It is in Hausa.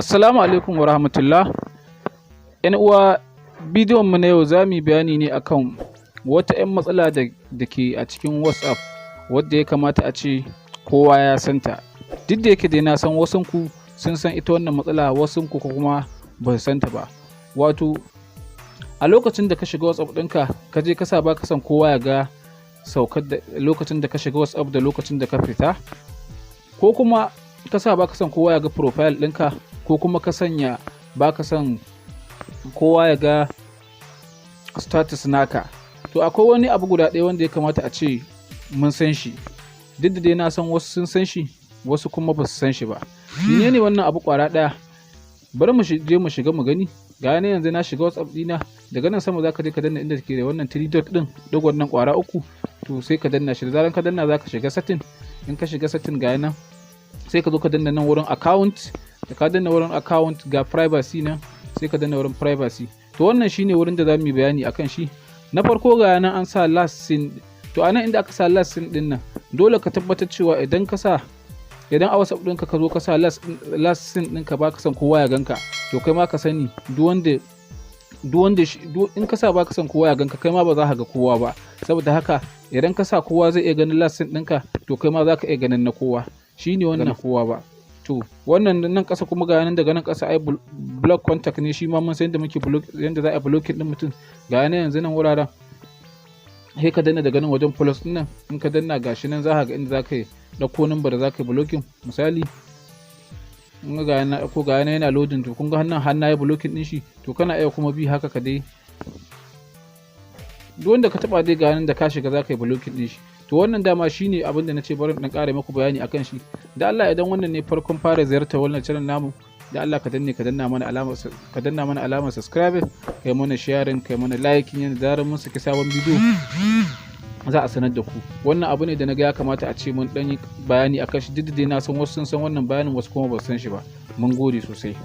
Assalamu alaikum wa rahmatullah. ‘Yan uwa, bidiyon mu na yau za mu yi bayani ne akan wata ‘yan matsala da ke a cikin WhatsApp wadda ya kamata a ce kowa ya santa. Duk da yake dai na san wasunku sun san ita wannan matsala, wasunku kuma ba su santa ba. Wato, a lokacin da ka shiga WhatsApp ɗinka, ka je ka sa ba ka san kowa ya ga saukar da lokacin da ka shiga WhatsApp da lokacin da ka fita, ko kuma ka sa ba ka san kowa ya ga profile ɗinka, ko kuma ka sanya ba ka san kowa ya ga status naka. To akwai wani abu guda ɗaya wanda ya kamata a ce mun san shi, duk da dai na san wasu sun san shi, wasu kuma ba su san shi ba. Menene wannan abu ƙwara ɗaya? Bari mu je mu shiga mu gani. Ga ne yanzu na shiga WhatsApp ɗina, daga nan sama za ka je ka danna inda ke da wannan 3 dot ɗin, dogon nan ƙwara uku, to sai ka danna shi. Da zaran ka danna za ka shiga setting. In ka shiga setting ga nan, sai ka zo ka danna nan wurin account. Da ka danna wurin account, ga privacy nan, sai ka danna wurin privacy. To wannan shine wurin da za mu yi bayani akan shi. Na farko ga nan an sa last seen. To anan inda aka sa last seen din nan, dole ka tabbatar cewa idan a WhatsApp ɗinka ka zo ka sa last seen ɗinka ba ka san kowa ya ganka, to kai ma ka sani in ka sa ba ka san kowa ya ganka, kai ma ba za ka ga kowa ba. Saboda haka idan ka sa kowa zai iya ganin last seen ɗinka, to kai ma za ka iya ganin na kowa. Shine wannan kowa ba. To wannan nan ƙasa kuma ga nan, daga nan ƙasa ai block contact ne, shi ma mun san yadda za a blocking din mutum. Ga nan yanzu nan wuraren sai ka danna daga nan wajen plus din nan, in ka danna gashi nan za ka ga inda za ka dauko number da za ka yi blocking. Misali in ga nan ko ga nan yana loading, to kun ga hannaye blocking din shi, to kana iya kuma bi haka ka dai duk wanda ka taba dai ga nan da ka shiga za ka yi blocking din shi. To wannan dama shine abin da nace bari in ƙara muku bayani akan shi. Da Allah, idan wannan ne farkon fara ziyartar wannan channel namu, da Allah ka danna mana alamar subscribe, kai mana sharing, kai mana liking, yanda zaran mun saki sabon bidiyo za a sanar da ku. Wannan abu ne da naga ya kamata a ce mun dan yi bayani akan shi, duk da dai na san wasu sun san wannan bayanin, wasu kuma ba su san shi ba. Mun gode sosai.